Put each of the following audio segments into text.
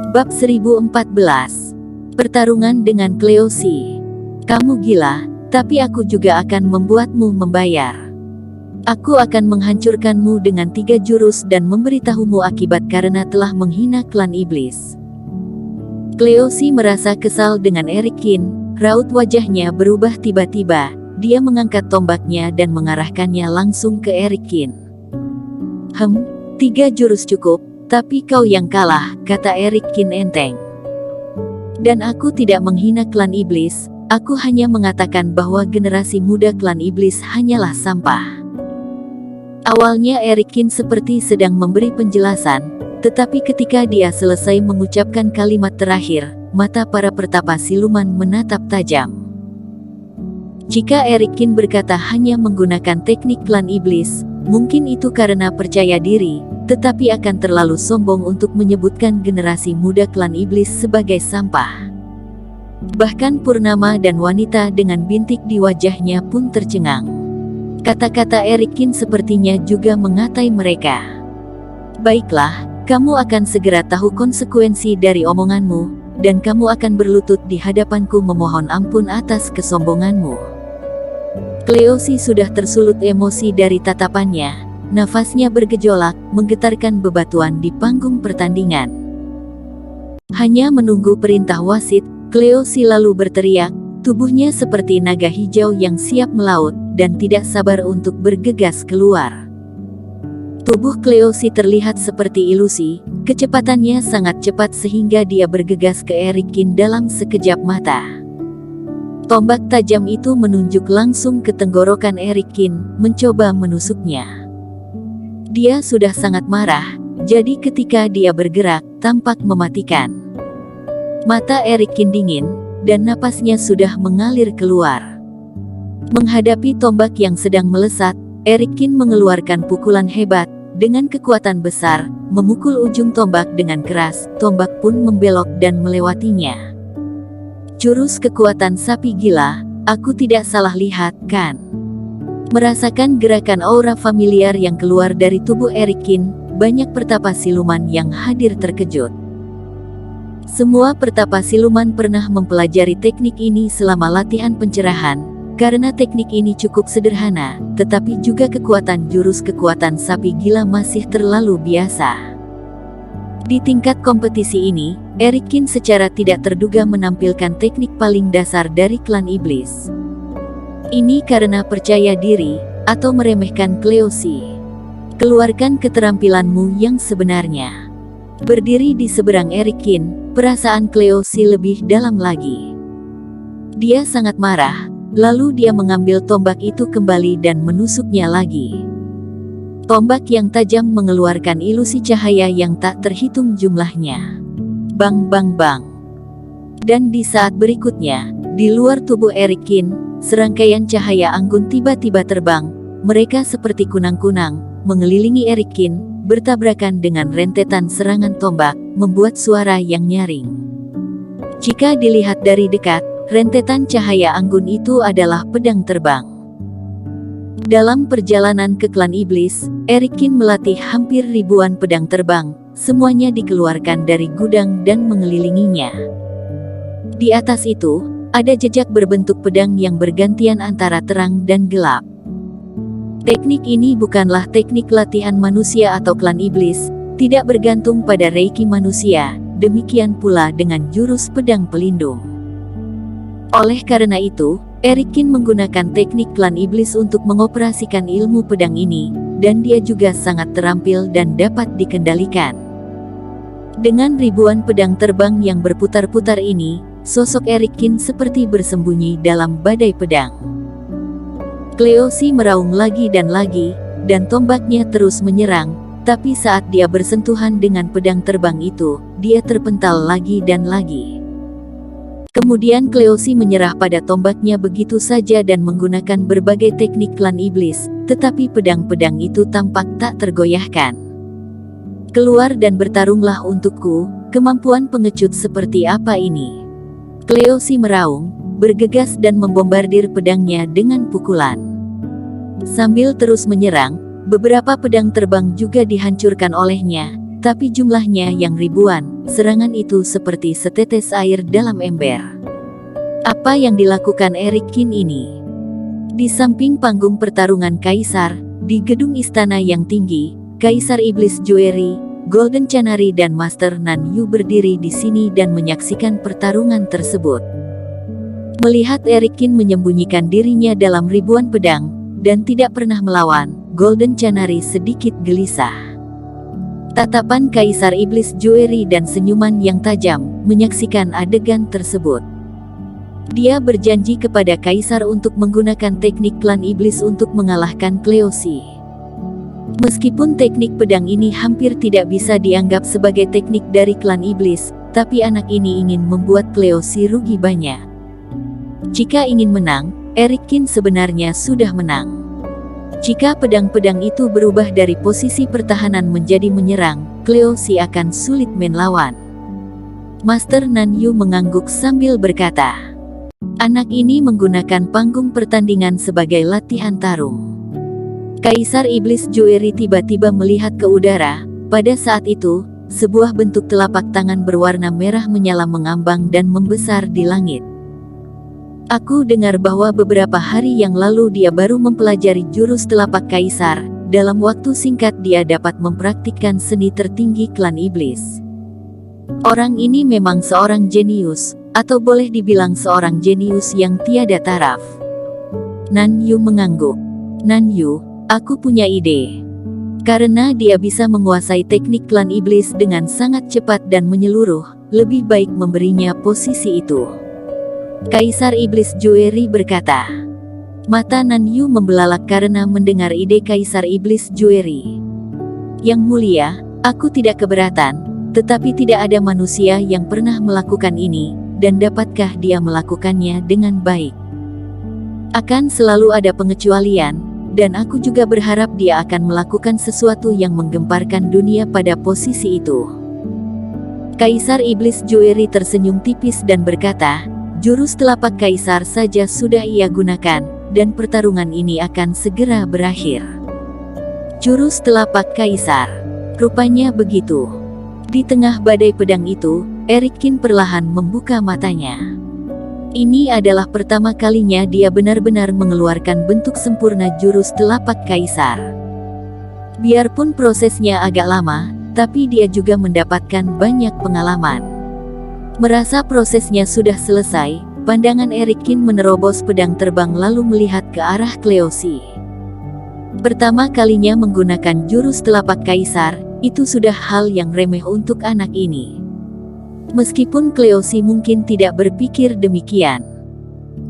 Bab 1014. Pertarungan dengan Cleosi. Kamu gila, tapi aku juga akan membuatmu membayar. Aku akan menghancurkanmu dengan 3 jurus dan memberitahumu akibat karena telah menghina klan iblis. Cleosi merasa kesal dengan Erikin. Raut wajahnya berubah tiba-tiba. Dia mengangkat tombaknya dan mengarahkannya langsung ke Erikin. 3 jurus cukup, tapi kau yang kalah, kata Erikin enteng. Dan aku tidak menghina klan iblis, aku hanya mengatakan bahwa generasi muda klan iblis hanyalah sampah. Awalnya Erikin seperti sedang memberi penjelasan, tetapi ketika dia selesai mengucapkan kalimat terakhir, mata para pertapa siluman menatap tajam. Jika Erikin berkata hanya menggunakan teknik klan iblis, mungkin itu karena percaya diri, tetapi akan terlalu sombong untuk menyebutkan generasi muda klan iblis sebagai sampah. Bahkan Purnama dan wanita dengan bintik di wajahnya pun tercengang. Kata-kata Erikin sepertinya juga mengatai mereka. Baiklah, kamu akan segera tahu konsekuensi dari omonganmu, dan kamu akan berlutut di hadapanku memohon ampun atas kesombonganmu. Cleosi sudah tersulut emosi dari tatapannya. Nafasnya bergejolak, menggetarkan bebatuan di panggung pertandingan. Hanya menunggu perintah wasit, Cleosi lalu berteriak, tubuhnya seperti naga hijau yang siap melaut, dan tidak sabar untuk bergegas keluar. Tubuh Cleosi terlihat seperti ilusi, kecepatannya sangat cepat sehingga dia bergegas ke Erikin dalam sekejap mata. Tombak tajam itu menunjuk langsung ke tenggorokan Erikin, mencoba menusuknya. Dia sudah sangat marah, jadi ketika dia bergerak, tampak mematikan. Mata Erikin dingin, dan napasnya sudah mengalir keluar. Menghadapi tombak yang sedang melesat, Erikin mengeluarkan pukulan hebat, dengan kekuatan besar, memukul ujung tombak dengan keras, tombak pun membelok dan melewatinya. Jurus kekuatan sapi gila, aku tidak salah lihat, kan? Merasakan gerakan aura familiar yang keluar dari tubuh Erikin, banyak pertapa siluman yang hadir terkejut. Semua pertapa siluman pernah mempelajari teknik ini selama latihan pencerahan, karena teknik ini cukup sederhana, tetapi juga kekuatan jurus kekuatan sapi gila masih terlalu biasa. Di tingkat kompetisi ini, Erikin secara tidak terduga menampilkan teknik paling dasar dari klan iblis. Ini karena percaya diri, atau meremehkan Cleosi. Keluarkan keterampilanmu yang sebenarnya. Berdiri di seberang Erikin, perasaan Cleosi lebih dalam lagi. Dia sangat marah, lalu dia mengambil tombak itu kembali dan menusuknya lagi. Tombak yang tajam mengeluarkan ilusi cahaya yang tak terhitung jumlahnya. Bang bang bang. Dan di saat berikutnya, di luar tubuh Erikin, serangkaian cahaya anggun tiba-tiba terbang. Mereka seperti kunang-kunang, mengelilingi Erikin, bertabrakan dengan rentetan serangan tombak, membuat suara yang nyaring. Jika dilihat dari dekat, rentetan cahaya anggun itu adalah pedang terbang. Dalam perjalanan ke klan iblis, Erikin melatih hampir ribuan pedang terbang, semuanya dikeluarkan dari gudang dan mengelilinginya. Di atas itu, ada jejak berbentuk pedang yang bergantian antara terang dan gelap. Teknik ini bukanlah teknik latihan manusia atau klan iblis, tidak bergantung pada reiki manusia, demikian pula dengan jurus pedang pelindung. Oleh karena itu, Erikin menggunakan teknik klan iblis untuk mengoperasikan ilmu pedang ini, dan dia juga sangat terampil dan dapat dikendalikan. Dengan ribuan pedang terbang yang berputar-putar ini, sosok Erikin seperti bersembunyi dalam badai pedang. Cleosi meraung lagi, dan tombaknya terus menyerang, tapi saat dia bersentuhan dengan pedang terbang itu, dia terpental lagi dan lagi. Kemudian Cleosi menyerah pada tombaknya begitu saja dan menggunakan berbagai teknik klan iblis, tetapi pedang-pedang itu tampak tak tergoyahkan. Keluar dan bertarunglah untukku, kemampuan pengecut seperti apa ini? Cleosi meraung, bergegas dan membombardir pedangnya dengan pukulan. Sambil terus menyerang, beberapa pedang terbang juga dihancurkan olehnya, tapi jumlahnya yang ribuan. Serangan itu seperti setetes air dalam ember. Apa yang dilakukan Eric Kin ini? Di samping panggung pertarungan Kaisar, di gedung istana yang tinggi, Kaisar Iblis Joeri, Golden Canary dan Master Nan Yu berdiri di sini dan menyaksikan pertarungan tersebut. Melihat Eric Kin menyembunyikan dirinya dalam ribuan pedang, dan tidak pernah melawan, Golden Canary sedikit gelisah. Tatapan Kaisar Iblis Joeri dan senyuman yang tajam, menyaksikan adegan tersebut. Dia berjanji kepada Kaisar untuk menggunakan teknik klan iblis untuk mengalahkan Cleo Si. Meskipun teknik pedang ini hampir tidak bisa dianggap sebagai teknik dari klan iblis, tapi anak ini ingin membuat Cleo Si rugi banyak. Jika ingin menang, Eric Kin sebenarnya sudah menang. Jika pedang-pedang itu berubah dari posisi pertahanan menjadi menyerang, Cleo Si akan sulit melawan. Master Nan Yu mengangguk sambil berkata, anak ini menggunakan panggung pertandingan sebagai latihan tarung. Kaisar Iblis Joeri tiba-tiba melihat ke udara. Pada saat itu, sebuah bentuk telapak tangan berwarna merah menyala mengambang dan membesar di langit. Aku dengar bahwa beberapa hari yang lalu dia baru mempelajari jurus telapak Kaisar. Dalam waktu singkat dia dapat mempraktikkan seni tertinggi klan iblis. Orang ini memang seorang jenius, atau boleh dibilang seorang jenius yang tiada taraf. Nan Yu mengangguk. Nan Yu, aku punya ide. Karena dia bisa menguasai teknik klan iblis dengan sangat cepat dan menyeluruh, lebih baik memberinya posisi itu. Kaisar Iblis Joeri berkata. Mata Nan Yu membelalak karena mendengar ide Kaisar Iblis Joeri. Yang mulia, aku tidak keberatan, tetapi tidak ada manusia yang pernah melakukan ini, dan dapatkah dia melakukannya dengan baik? Akan selalu ada pengecualian, dan aku juga berharap dia akan melakukan sesuatu yang menggemparkan dunia pada posisi itu. Kaisar Iblis Joeri tersenyum tipis dan berkata, jurus telapak Kaisar saja sudah ia gunakan, dan pertarungan ini akan segera berakhir. Jurus telapak Kaisar. Rupanya begitu. Di tengah badai pedang itu, Eric Kin perlahan membuka matanya. Ini adalah pertama kalinya dia benar-benar mengeluarkan bentuk sempurna jurus telapak Kaisar. Biarpun prosesnya agak lama, tapi dia juga mendapatkan banyak pengalaman. Merasa prosesnya sudah selesai, pandangan Eric Kin menerobos pedang terbang lalu melihat ke arah Cleo Si. Pertama kalinya menggunakan jurus telapak Kaisar, itu sudah hal yang remeh untuk anak ini. Meskipun Cleo Si mungkin tidak berpikir demikian.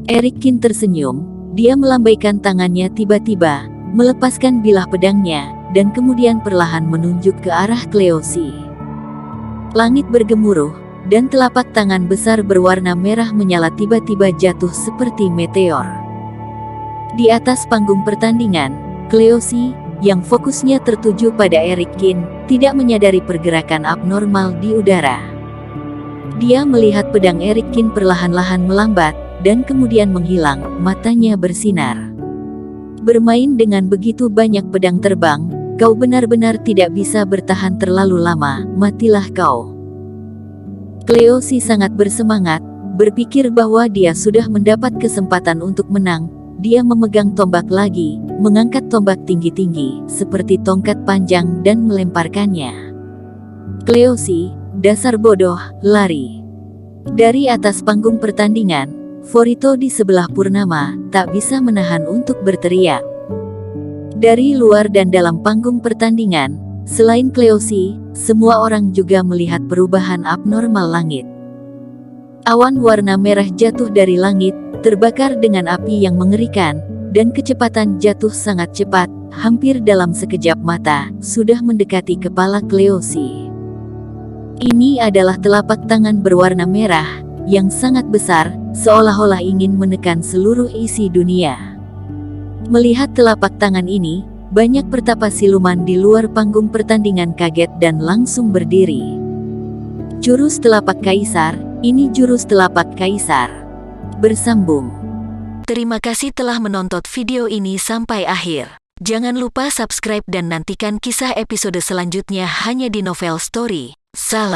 Eric Kin tersenyum, dia melambaikan tangannya tiba-tiba, melepaskan bilah pedangnya, dan kemudian perlahan menunjuk ke arah Cleo Si. Langit bergemuruh, dan telapak tangan besar berwarna merah menyala tiba-tiba jatuh seperti meteor. Di atas panggung pertandingan, Cleo Si, yang fokusnya tertuju pada Eric Kin, tidak menyadari pergerakan abnormal di udara. Dia melihat pedang Eric Kin perlahan-lahan melambat, dan kemudian menghilang, matanya bersinar. Bermain dengan begitu banyak pedang terbang, kau benar-benar tidak bisa bertahan terlalu lama, matilah kau. Cleo Si sangat bersemangat, berpikir bahwa dia sudah mendapat kesempatan untuk menang. Dia memegang tombak lagi, mengangkat tombak tinggi-tinggi, seperti tongkat panjang dan melemparkannya. Cleo Si, dasar bodoh, lari. Dari atas panggung pertandingan, Forito di sebelah Purnama, tak bisa menahan untuk berteriak. Dari luar dan dalam panggung pertandingan, selain Cleo Si, semua orang juga melihat perubahan abnormal langit. Awan warna merah jatuh dari langit, terbakar dengan api yang mengerikan, dan kecepatan jatuh sangat cepat, hampir dalam sekejap mata, sudah mendekati kepala Cleo Si. Ini adalah telapak tangan berwarna merah, yang sangat besar, seolah-olah ingin menekan seluruh isi dunia. Melihat telapak tangan ini, banyak pertapa siluman di luar panggung pertandingan kaget dan langsung berdiri. Jurus telapak Kaisar, ini jurus telapak Kaisar. Bersambung. Terima kasih telah menonton video ini sampai akhir. Jangan lupa subscribe dan nantikan kisah episode selanjutnya hanya di Novel Story. Salam.